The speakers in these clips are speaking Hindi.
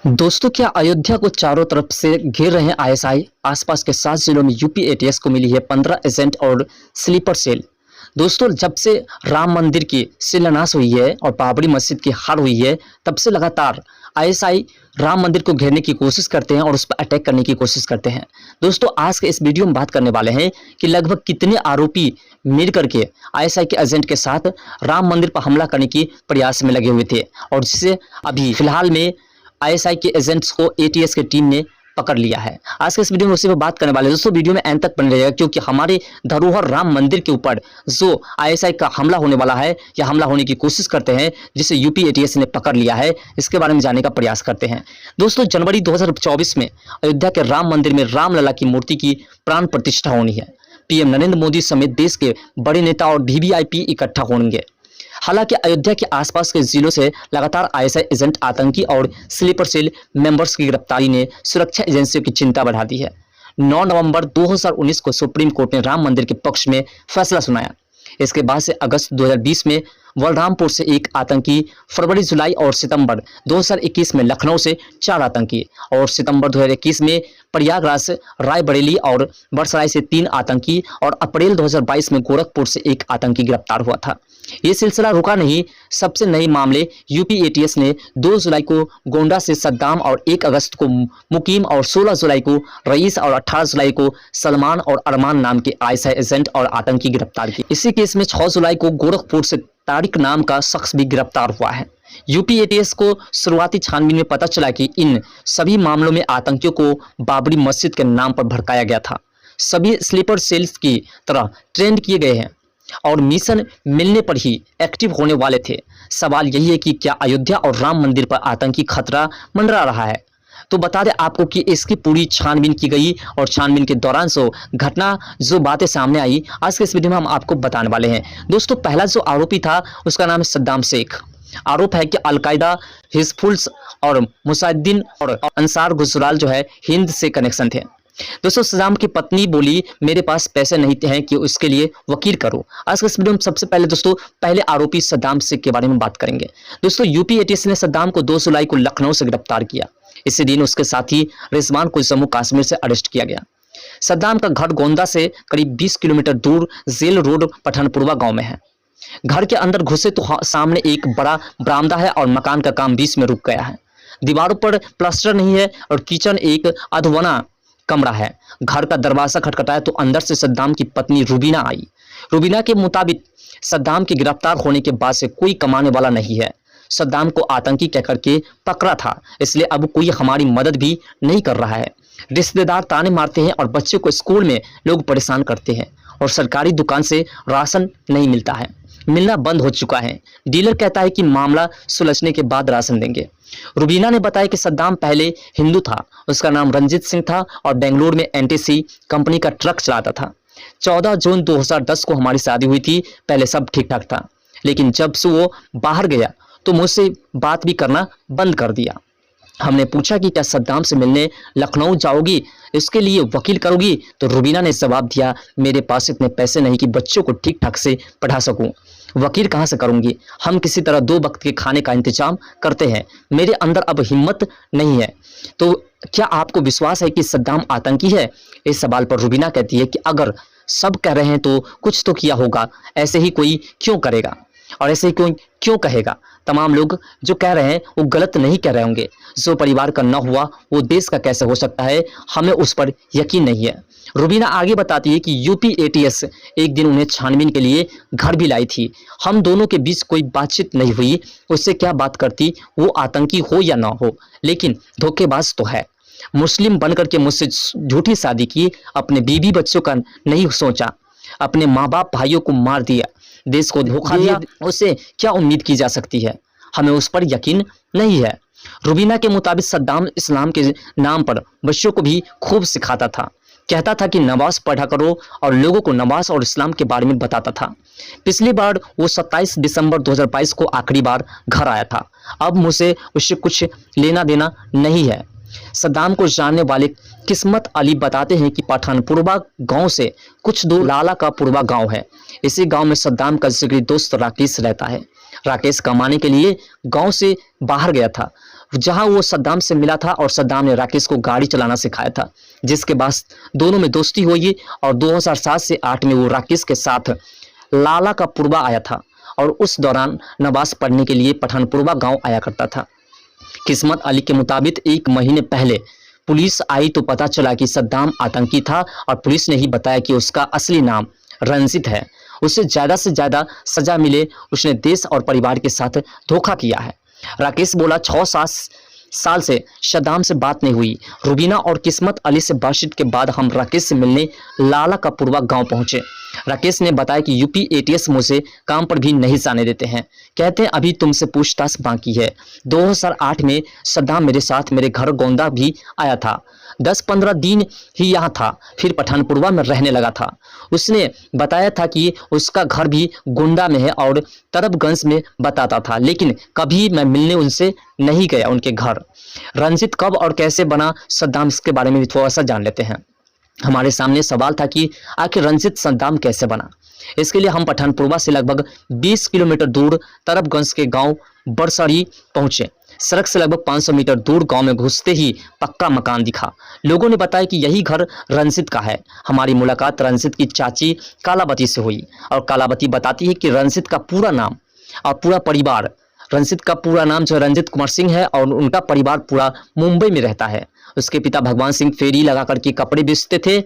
दोस्तों, क्या अयोध्या को चारों तरफ से घेर रहे हैं आईएसआई? आसपास के 7 जिलों में यूपी एटीएस को मिली है 15 एजेंट और स्लीपर सेल। दोस्तों, जब से राम मंदिर की शिलान्यास हुई है और बाबरी मस्जिद की हार हुई है, तब से लगातार आईएसआई राम मंदिर को घेरने की कोशिश करते हैं और उस पर अटैक करने की कोशिश करते हैं। दोस्तों, आज के इस वीडियो में बात करने वाले हैं कि लगभग कितने आरोपी मिल करके आईएसआई के एजेंट के साथ राम मंदिर पर हमला करने की प्रयास में लगे हुए थे और जिसे अभी फिलहाल में आईएसआई के एजेंट्स को एटीएस की टीम ने पकड़ लिया है। आज के इस वीडियो में उसी पर बात करने वाले हैं। दोस्तों, वीडियो में एंड तक बने रहिएगा क्योंकि हमारे धरोहर राम मंदिर के ऊपर जो आईएसआई का हमला होने वाला है या हमला होने की कोशिश करते हैं, जिसे यूपी एटीएस ने पकड़ लिया है, इसके बारे में जानने का प्रयास करते हैं। दोस्तों, जनवरी 2024 में अयोध्या के राम मंदिर में रामलला की मूर्ति की प्राण प्रतिष्ठा होनी है। पीएम नरेंद्र मोदी समेत देश के बड़े नेता और वीवीआईपी इकट्ठा होंगे। हालांकि अयोध्या के आसपास के जिलों से लगातार आईएसआई एजेंट, आतंकी और स्लीपर सेल मेंबर्स की गिरफ्तारी ने सुरक्षा एजेंसियों की चिंता बढ़ा दी है। 9 नवंबर 2019 को सुप्रीम कोर्ट ने राम मंदिर के पक्ष में फैसला सुनाया। इसके बाद से अगस्त 2020 में बलरामपुर से एक आतंकी, फरवरी, जुलाई और सितंबर 2021 में लखनऊ से 4 आतंकी और सितंबर 2021 में प्रयागराज, रायबरेली और बरसराय से 3 आतंकी और अप्रैल 2022 में गोरखपुर से 1 आतंकी गिरफ्तार हुआ था। ये सिलसिला रुका नहीं। सबसे नए मामले यूपी एटीएस ने 2 जुलाई को गोंडा से सद्दाम और 1 अगस्त को मुकीम और 16 जुलाई को रईस और 18 जुलाई को सलमान और अरमान नाम के आईएसआई एजेंट और आतंकी गिरफ्तार किए। इसी केस में 6 जुलाई को गोरखपुर से तारिक नाम का शख्स भी गिरफ्तार हुआ है। यूपी एटीएस को शुरुआती छानबीन में पता चला कि इन सभी मामलों में आतंकियों को बाबरी मस्जिद के नाम पर भड़काया गया था। सभी स्लीपर सेल्स की तरह ट्रेंड किए गए हैं और मिशन मिलने पर ही एक्टिव होने वाले थे। सवाल यही है कि क्या अयोध्या और राम मंदिर पर आतंकी खतरा मंडरा रहा है? तो बता दें आपको कि इसकी पूरी छानबीन की गई और छानबीन के दौरान जो बातें सामने आई, आज के इस वीडियो में हम आपको बताने वाले हैं। दोस्तों, पहला जो आरोपी था उसका नाम है सद्दाम शेख। आरोप है कि अलकायदा, हिजबुल और मुजाहिदीन और अंसार गुजराल जो है हिंद से कनेक्शन थे। दोस्तों, सद्दाम की पत्नी बोली, मेरे पास पैसे नहीं हैं कि उसके लिए वकील करो। आज के इस वीडियो में सबसे पहले दोस्तों पहले आरोपी सद्दाम शेख के बारे में बात करेंगे। दोस्तों, यूपी एटीएस ने सद्दाम को 2 जुलाई को लखनऊ से गिरफ्तार किया। इसी दिन उसके साथी रिजवान को जम्मू कश्मीर से अरेस्ट किया गया। सद्दाम का घर गोंदा से करीब 20 किलोमीटर दूर जेल रोड पठानपुरवा गांव में है। घर के अंदर घुसे तो सामने एक बड़ा बरामदा है और मकान का काम बीच में रुक गया है। दीवारों पर प्लास्टर नहीं है और किचन एक अधवना कमरा है। घर का दरवाजा खटखटाया तो अंदर से सद्दाम की पत्नी रुबीना आई। रुबीना के मुताबिक सद्दाम के गिरफ्तार होने के बाद से कोई कमाने वाला नहीं है। सद्दाम को आतंकी कह करके पकड़ा था, इसलिए अब कोई हमारी मदद भी नहीं कर रहा है। रिश्तेदार ताने मारते हैं और बच्चे को स्कूल में लोग परेशान करते हैं और सरकारी दुकान से राशन नहीं मिलता है, मिलना बंद हो चुका है। डीलर कहता है कि मामला सुलझने के बाद राशन देंगे। रुबीना ने बताया कि सद्दाम पहले हिंदू था, उसका नाम रंजीत सिंह था और बेंगलुरु में एनटीसी कंपनी का ट्रक चलाता था। 14 जून 2010 को हमारी शादी हुई थी। पहले सब ठीक ठाक था, लेकिन जब से वो बाहर गया तो मुझसे बात भी करना बंद कर दिया। हमने पूछा कि क्या सद्दाम से मिलने लखनऊ जाओगी, इसके लिए वकील करोगी? तो रुबीना ने जवाब दिया, मेरे पास इतने पैसे नहीं कि बच्चों को ठीक ठाक से पढ़ा सकूं। वकील कहाँ से करूंगी? हम किसी तरह 2 वक्त के खाने का इंतजाम करते हैं। मेरे अंदर अब हिम्मत नहीं है। तो क्या आपको विश्वास है कि सद्दाम आतंकी है? इस सवाल पर रुबीना कहती है कि अगर सब कह रहे हैं तो कुछ तो किया होगा, ऐसे ही कोई क्यों करेगा और ऐसे ही क्यों कहेगा? तमाम लोग जो कह रहे हैं वो गलत नहीं कह रहे होंगे। जो परिवार का न हुआ वो देश का कैसे हो सकता है? हमें उस पर यकीन नहीं है। रुबीना आगे बताती है कि यूपी एटीएस एक दिन उन्हें छानबीन के लिए घर भी लाई थी। हम दोनों के बीच कोई बातचीत नहीं हुई। उससे क्या बात करती, वो आतंकी हो या ना हो, लेकिन धोखेबाज तो है। मुस्लिम बनकर के मुझसे झूठी शादी की, अपने बीवी बच्चों का नहीं सोचा, अपने माँ बाप भाइयों को मार दिया, देश को धोखा दिया। उससे क्या उम्मीद की जा सकती है? हमें उस पर यकीन नहीं है। रुबीना के मुताबिक सद्दाम इस्लाम के नाम पर बच्चों को भी खूब सिखाता था। कहता था कि नमाज पढ़ा करो और लोगों को नमाज और इस्लाम के बारे में बताता था। पिछली बार वो 27 दिसंबर 2022 को आखिरी बार घर आया था। अब मुझे उससे कुछ लेना देना नहीं है। सद्दाम को जानने वाले किस्मत अली बताते हैं कि पठानपुरवा गांव से कुछ दूर लाला का पुरवा गांव है। इसी गांव में सद्दाम का जिगरी दोस्त राकेश रहता है। राकेश कमाने के लिए गांव से बाहर गया था। जहां वो सद्दाम से मिला था और सद्दाम ने राकेश को गाड़ी चलाना सिखाया था, जिसके बाद दोनों में दोस्ती हुई और 2007 से 8 में वो राकेश के साथ लाला का पुरवा आया था और उस दौरान नमाज पढ़ने के लिए पठानपुरवा गांव आया करता था। किस्मत अली के मुताबिक 1 महीने पहले पुलिस आई तो पता चला कि सद्दाम आतंकी था और पुलिस ने ही बताया कि उसका असली नाम रंजित है। उसे ज़्यादा से ज़्यादा सजा मिले, उसने देश और परिवार के साथ धोखा किया है। राकेश बोला 6-7 साल से सद्दाम से बात नहीं हुई। रुबीना और किस्मत अली से बातचीत के बाद हम राकेश से मिलने लाला का पुरवा गांव पहुंचे। राकेश ने बताया कि यूपी एटीएस मुझे काम पर भी नहीं जाने देते हैं, कहते हैं अभी तुमसे पूछताछ बाकी है। 2008 में सद्दाम मेरे साथ मेरे घर गोंदा भी आया था, 10-15 दिन ही यहाँ था, फिर पठानपुरवा में रहने लगा था। उसने बताया था कि उसका घर भी गोंडा में है और तरबगंज में बताता था, लेकिन कभी मैं मिलने उनसे नहीं गया उनके घर। रंजित कब और कैसे बना सद्दाम, इसके बारे में भी थोड़ा सा जान लेते हैं। हमारे सामने सवाल था कि आखिर रंजित सद्दाम कैसे बना। इसके लिए हम पठानपुरवा से लगभग 20 किलोमीटर दूर तरबगंज के गांव बरसड़ी पहुंचे। सड़क से लगभग 500 मीटर दूर गांव में घुसते ही पक्का मकान दिखा। लोगों ने बताया कि यही घर रंजित का है। हमारी मुलाकात रंजित की चाची कालावती से हुई और कालावती बताती है कि रंजित का पूरा नाम और पूरा परिवार, रंजित का पूरा नाम जो रंजित कुमार सिंह है और उनका परिवार पूरा मुंबई में रहता है। उसके पिता भगवान सिंह फेरी लगा करके कपड़े बेचते थे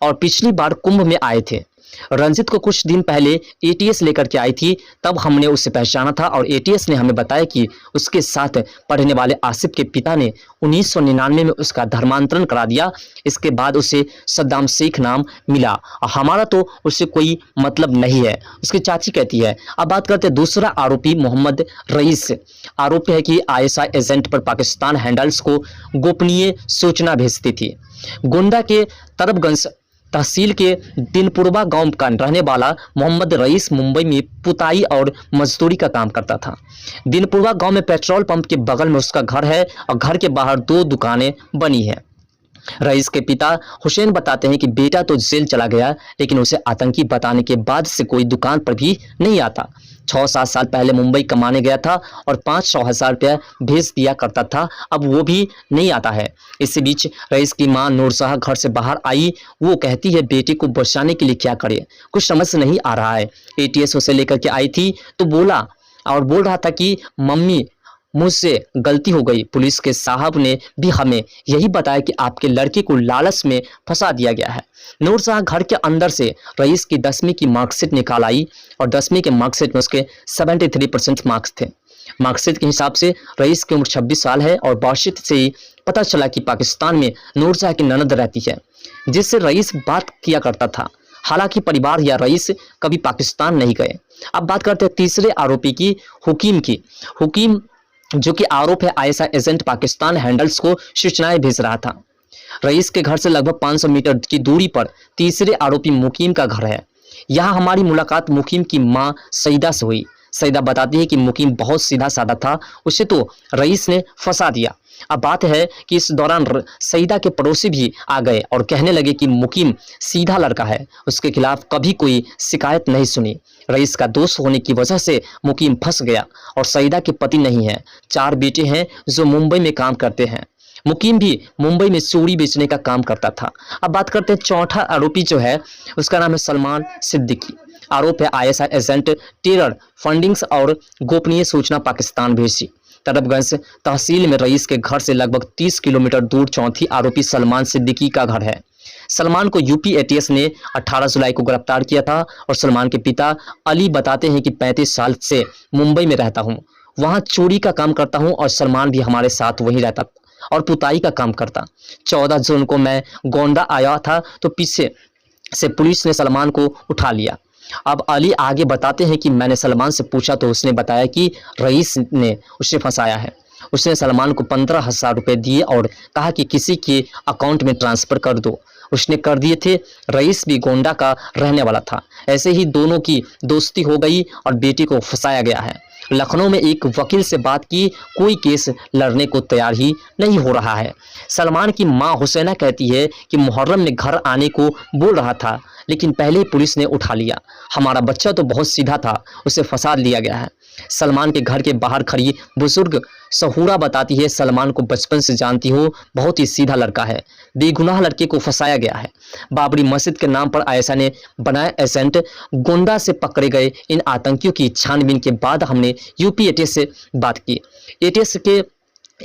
और पिछली बार कुंभ में आए थे। रंजित को कुछ दिन पहले एटीएस लेकर के आई थी, तब हमने उसे पहचाना था और एटीएस ने हमें बताया कि उसके साथ पढ़ने वाले आसिफ के पिता ने 1999 में उसका धर्मांतरण करा दिया। इसके बाद उसे सद्दाम शेख नाम मिला और हमारा तो उससे कोई मतलब नहीं है, उसकी चाची कहती है। अब बात करते हैं दूसरा आरोपी मोहम्मद रईस। आरोप है कि आईएसआई एजेंट पर पाकिस्तान हैंडल्स को गोपनीय सूचना भेजती थी। गोंडा के तरबगंज तहसील के दिनपुरवा गांव का रहने वाला मोहम्मद रईस मुंबई में पुताई और मजदूरी का काम करता था। दिनपुरवा गांव में पेट्रोल पंप के बगल में उसका घर है और घर के बाहर 2 दुकानें बनी हैं। रईस के पिता हुसैन बताते हैं कि बेटा तो जेल चला गया, लेकिन उसे आतंकी बताने के बाद से कोई दुकान पर भी नहीं आता। 6-7 साल पहले मुंबई कमाने गया था और 500 हज़ार रुपया भेज दिया करता था, अब वो भी नहीं आता है। इसी बीच रईस की मां नूरशाह घर से बाहर आई। वो कहती है बेटे को बचाने के लिए क्या करे, कुछ समझ नहीं आ रहा है। एटीएस उसे लेकर के आई थी तो बोल रहा था कि मम्मी मुझसे गलती हो गई। पुलिस के साहब ने भी हमें यही बताया कि आपके लड़के को लालच में फंसा दिया गया है। नूरशाह घर के अंदर से रईस की 10वीं की मार्कशीट निकाल आई और 10वीं के मार्कशीट में उसके 73% मार्क्स थे। मार्कशीट के हिसाब से रईस की उम्र 26 साल है और बातचीत से ही पता चला कि पाकिस्तान में नूरशाह की ननद रहती है, जिससे रईस बात किया करता था। हालांकि परिवार या रईस कभी पाकिस्तान नहीं गए। अब बात करते हैं तीसरे आरोपी की, हुकीम की। हुकीम जो कि आरोप है आईएसआई एजेंट पाकिस्तान हैंडल्स को सूचनाएं भेज रहा था। रईस के घर से लगभग 500 मीटर की दूरी पर तीसरे आरोपी मुकीम का घर है। यहाँ हमारी मुलाकात मुकीम की मां सईदा से हुई। सईदा बताती है कि मुकीम बहुत सीधा साधा था, उसे तो रईस ने फंसा दिया। अब बात है कि इस दौरान सईदा के पड़ोसी भी आ गए और कहने लगे कि मुकीम सीधा लड़का है, उसके खिलाफ कभी कोई शिकायत नहीं सुनी। रईस का दोस्त होने की वजह से मुकीम फंस गया और सईदा के पति नहीं है। 4 बेटे हैं जो मुंबई में काम करते हैं। मुकीम भी मुंबई में चूड़ी बेचने का काम करता था। अब बात करते हैं चौथा आरोपी जो है, उसका नाम है सलमान सिद्दीकी। आरोप है आईएसआई एजेंट टेरर फंडिंग्स और गोपनीय सूचना पाकिस्तान भेजी। तरबगंज तहसील में रईस के घर से लगभग 30 किलोमीटर दूर चौथी आरोपी सलमान सिद्दीकी का घर है। सलमान को यूपी एटीएस ने 18 जुलाई को गिरफ्तार किया था और सलमान के पिता अली बताते हैं कि 35 साल से मुंबई में रहता हूँ, वहाँ चोरी का काम करता हूँ और सलमान भी हमारे साथ वहीं रहता और पुताई का काम करता। 14 जून को मैं गोंडा आया था तो पीछे से पुलिस ने सलमान को उठा लिया। अब अली आगे बताते हैं कि मैंने सलमान से पूछा तो उसने बताया कि रईस ने उसे फंसाया है। उसने सलमान को 15,000 रुपये दिए और कहा कि किसी के अकाउंट में ट्रांसफ़र कर दो। उसने कर दिए थे। रईस भी गोंडा का रहने वाला था। ऐसे ही दोनों की दोस्ती हो गई और बेटी को फंसाया गया है। लखनऊ में एक वकील से बात की, कोई केस लड़ने को तैयार ही नहीं हो रहा है। सलमान की मां हुसैना कहती है कि मुहर्रम ने घर आने को बोल रहा था, लेकिन पहले ही पुलिस ने उठा लिया। हमारा बच्चा तो बहुत सीधा था, उसे फंसा लिया गया है। सलमान के घर के बाहर खड़ी बुजुर्ग सहूरा बताती है, सलमान को बचपन से जानती हो, बहुत ही सीधा लड़का है, बेगुनाह लड़के को फंसाया गया है। बाबरी मस्जिद के नाम पर आयशा ने बनाए एजेंट, गोंडा से पकड़े गए इन आतंकियों की छानबीन के बाद हमने यूपी एटीएस से बात की। एटीएस के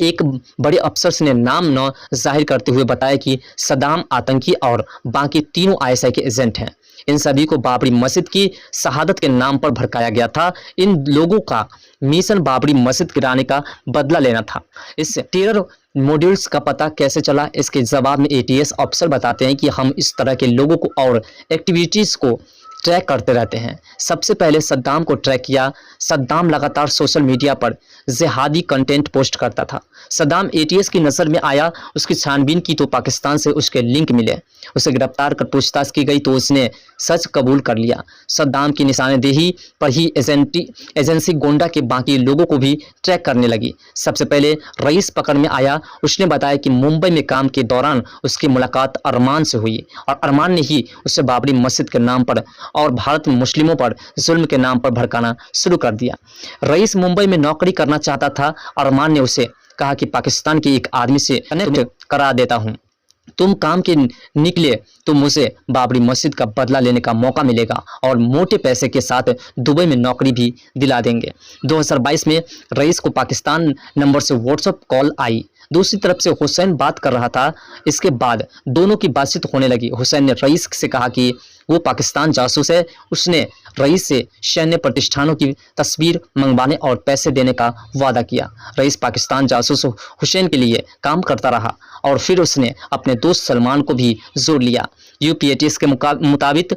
एक बड़े अफसर ने नाम न जाहिर करते हुए बताया कि सद्दाम आतंकी और बाकी तीनों आईएसआई के एजेंट हैं। इन सभी को बाबरी मस्जिद की शहादत के नाम पर भड़काया गया था। इन लोगों का मिशन बाबरी मस्जिद गिराने का बदला लेना था। इस टेरर मॉड्यूल्स का पता कैसे चला, इसके जवाब में एटीएस अफसर बताते हैं कि हम इस तरह के लोगों को और एक्टिविटीज़ को ट्रैक करते रहते हैं। सबसे पहले सद्दाम को ट्रैक किया। सद्दाम लगातार सोशल मीडिया पर जिहादी कंटेंट पोस्ट करता था। सद्दाम एटीएस की नज़र में आया, उसकी छानबीन की तो पाकिस्तान से उसके लिंक मिले। उसे गिरफ्तार कर पूछताछ की गई तो उसने सच कबूल कर लिया। सद्दाम की निशानदेही पर ही एजेंसी गोंडा के बाकी लोगों को भी ट्रैक करने लगी। सबसे पहले रईस पकड़ में आया। उसने बताया कि मुंबई में काम के दौरान उसकी मुलाकात अरमान से हुई और अरमान ने ही उसे बाबरी मस्जिद के नाम पर और भारत में मुस्लिमों पर जुल्म के नाम पर भड़काना शुरू कर दिया। रईस मुंबई में नौकरी करना चाहता था। अरमान ने उसे कहा कि पाकिस्तान के एक आदमी से कनेक्ट करा देता हूं, तुम काम के निकले तो मुझे बाबरी मस्जिद का बदला लेने का मौका मिलेगा और मोटे पैसे के साथ दुबई में नौकरी भी दिला देंगे। 2022 में रईस को पाकिस्तान नंबर से व्हाट्सएप कॉल आई। दूसरी तरफ से हुसैन बात कर रहा था। इसके बाद दोनों की बातचीत होने लगी। हुसैन ने रईस से कहा कि वो पाकिस्तान जासूस है। उसने रईस से सैन्य प्रतिष्ठानों की तस्वीर मंगवाने और पैसे देने का वादा किया। रईस पाकिस्तान जासूस हुसैन के लिए काम करता रहा और फिर उसने अपने दोस्त सलमान को भी जोड़ लिया। यूपी एटीएस के मुताबिक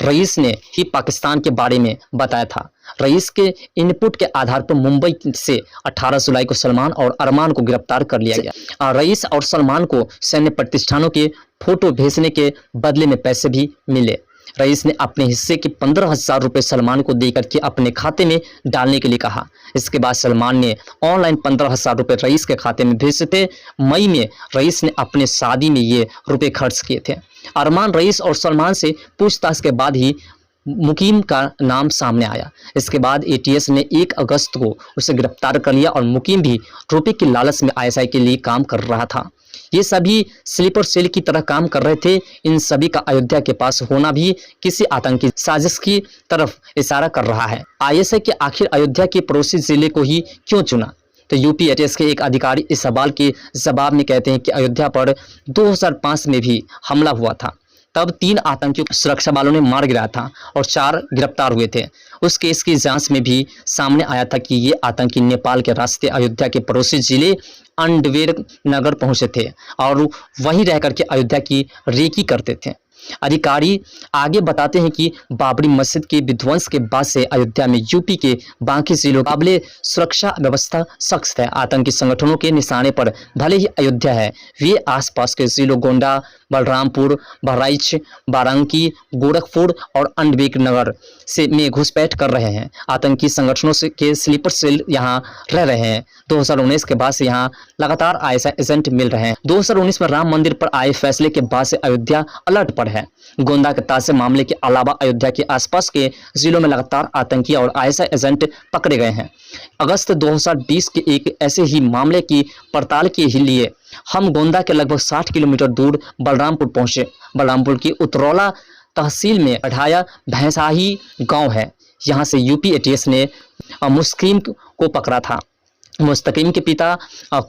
रईस ने ही पाकिस्तान के बारे में बताया था। रईस के इनपुट के आधार पर मुंबई से 18 जुलाई को सलमान और अरमान को गिरफ्तार कर लिया गया। रईस और सलमान को सैन्य प्रतिष्ठानों के फोटो भेजने के बदले में पैसे भी मिले। रईस ने अपने हिस्से के 15,000 रुपये सलमान को देकर के अपने खाते में डालने के लिए कहा। इसके बाद सलमान ने ऑनलाइन 15,000 रुपये रईस के खाते में भेजे थे। मई में रईस ने अपने शादी में ये रुपये खर्च किए थे। अरमान, रईस और सलमान से पूछताछ के बाद ही मुकीम का नाम सामने आया। इसके बाद एटीएस ने 1 अगस्त को उसे गिरफ्तार कर लिया और मुकीम भी रुपये की लालच में आईएसआई के लिए काम कर रहा था। ये सभी स्लीपर सेल की तरह काम कर रहे थे। इन सभी का अयोध्या के पास होना भी किसी आतंकी साजिश की तरफ इशारा कर रहा है। आईएसआई के आखिर अयोध्या के पड़ोसी जिले को ही क्यों चुना? तो यूपी एटीएस के एक अधिकारी इस सवाल के जवाब में कहते हैं कि अयोध्या पर 2005 में भी हमला हुआ था। तब 3 आतंकियों को सुरक्षा वालों ने मार गिराया था और 4 गिरफ्तार हुए थे। उस केस की जांच में भी सामने आया था कि ये आतंकी नेपाल के रास्ते अयोध्या के पड़ोसी जिले अंडवेर नगर पहुंचे थे और वहीं रह करके अयोध्या की रेकी करते थे। अधिकारी आगे बताते हैं कि बाबरी मस्जिद के विध्वंस के बाद से अयोध्या में यूपी के बाकी जिलों के मुकाबले सुरक्षा व्यवस्था सख्त है। आतंकी संगठनों के निशाने पर भले ही अयोध्या है, वे आसपास के जिलों गोंडा, बलरामपुर, बहराइच, बारांकी, गोरखपुर और अंडवेक नगर से में घुसपैठ कर रहे हैं। आतंकी संगठनों से के स्लीपर सेल यहाँ रह रहे हैं। 2019 के बाद से यहाँ लगातार आईएसआई एजेंट मिल रहे हैं। 2019 में राम मंदिर पर आए फैसले के बाद से अयोध्या अलर्ट पर है। गोंदा के ताज़े मामले के अलावा अयोध्या के आसपास के जिलों में लगातार आतंकी और आईएसआई एजेंट पकड़े गए हैं। अगस्त 2020 के एक ऐसे ही मामले की पड़ताल के लिए हम गोंदा के लगभग 60 किलोमीटर दूर बलरामपुर पहुंचे। बलरामपुर की उतरौला तहसील में बढ़ाया भैंसाही गांव है। यहां से यूपी एटीएस ने मुस्तकीम को पकड़ा था। मुस्तकीम के पिता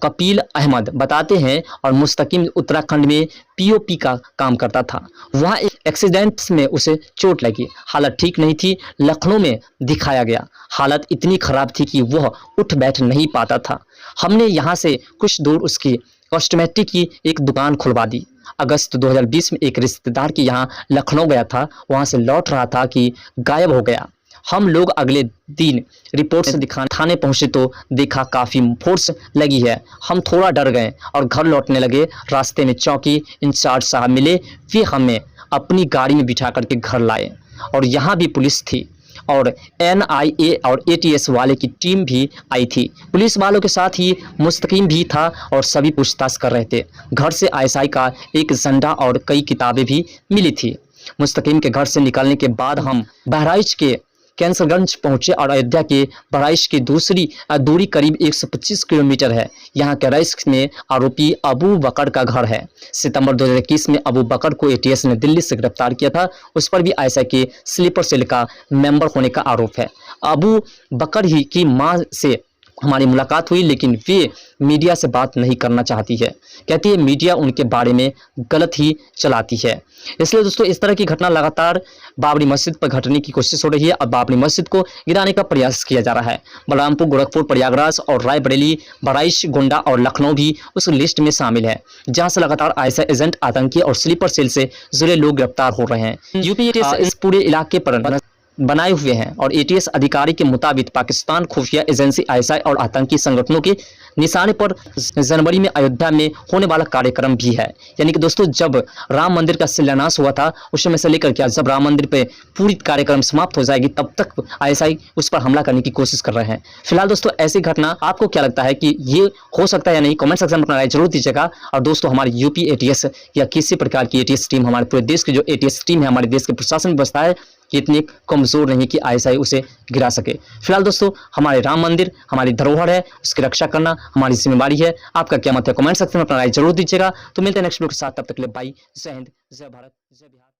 कपिल अहमद बताते हैं और मुस्तकीम उत्तराखंड में पीओपी का काम करता था। वहाँ एक एक्सीडेंट में उसे चोट लगी, हालत ठीक नहीं थी। लखनऊ में दिखाया गया, हालत इतनी खराब थी कि वह उठ बैठ नहीं पाता था। हमने यहाँ से कुछ दूर उसकी कॉस्मेटिक की एक दुकान खुलवा दी। अगस्त 2020 में एक रिश्तेदार के यहाँ लखनऊ गया था, वहाँ से लौट रहा था कि गायब हो गया। हम लोग अगले दिन रिपोर्ट से दिखाने थाने पहुंचे तो देखा काफ़ी फोर्स लगी है। हम थोड़ा डर गए और घर लौटने लगे। रास्ते में चौकी इंचार्ज साहब मिले, वे हमें अपनी गाड़ी में बिठा करके घर लाए और यहाँ भी पुलिस थी और एनआईए और एटीएस वाले की टीम भी आई थी। पुलिस वालों के साथ ही मुस्तकीम भी था और सभी पूछताछ कर रहे थे। घर से आईएसआई का एक झंडा और कई किताबें भी मिली थी। मुस्तकीम के घर से निकलने के बाद हम बहराइच के कैंसरगंज पहुंचे और अयोध्या के बहराइच की दूसरी दूरी करीब 125 किलोमीटर है। यहाँ के रईस में आरोपी अबू बकर का घर है। सितंबर 2021 में अबू बकर को एटीएस ने दिल्ली से गिरफ्तार किया था। उस पर भी आईएसआई के स्लीपर सेल का मेंबर होने का आरोप है। अबू बकर ही की मां से हमारी मुलाकात हुई, लेकिन वे मीडिया से बात नहीं करना चाहती है। कहती है मीडिया उनके बारे में गलत ही चलाती है। इसलिए दोस्तों इस तरह की घटना लगातार बाबरी मस्जिद पर घटने की कोशिश हो रही है। अब बाबरी मस्जिद को गिराने का प्रयास किया जा रहा है। बलरामपुर, गोरखपुर, प्रयागराज और रायबरेली, बहराइच, गोंडा और लखनऊ भी उस लिस्ट में शामिल है, जहां से लगातार आईएसआई एजेंट, आतंकी और स्लीपर सेल से जुड़े लोग गिरफ्तार हो रहे हैं। यूपी एटीएस इस पूरे इलाके पर बनाए हुए हैं और एटीएस अधिकारी के मुताबिक पाकिस्तान खुफिया एजेंसी आईएसआई और आतंकी संगठनों के निशाने पर जनवरी में अयोध्या में होने वाला कार्यक्रम भी है। यानी कि दोस्तों जब राम मंदिर का शिलान्यास हुआ था उस समय से लेकर के जब राम मंदिर पे पूरी कार्यक्रम समाप्त हो जाएगी तब तक आईएसआई उस पर हमला करने की कोशिश कर रहे हैं। फिलहाल दोस्तों ऐसी घटना आपको क्या लगता है कि ये हो सकता है या नहीं, कमेंट सेक्शन में अपना राय जरूर दीजिएगा। और दोस्तों हमारी यूपी एटीएस या किसी प्रकार की एटीएस टीम, हमारे पूरे देश की जो एटीएस टीम है, हमारे देश के प्रशासन व्यवस्था है कि इतनी कमजोर नहीं कि आईएसआई उसे गिरा सके। फिलहाल दोस्तों हमारे राम मंदिर हमारी धरोहर है, उसकी रक्षा करना हमारी जिम्मेवारी है। आपका क्या मत है, कमेंट सेक्शन में अपना राय जरूर दीजिएगा। तो मिलते हैं नेक्स्ट वीडियो के साथ, तब तक के लिए बाय। जय हिंद, जय भारत, जय बिहार।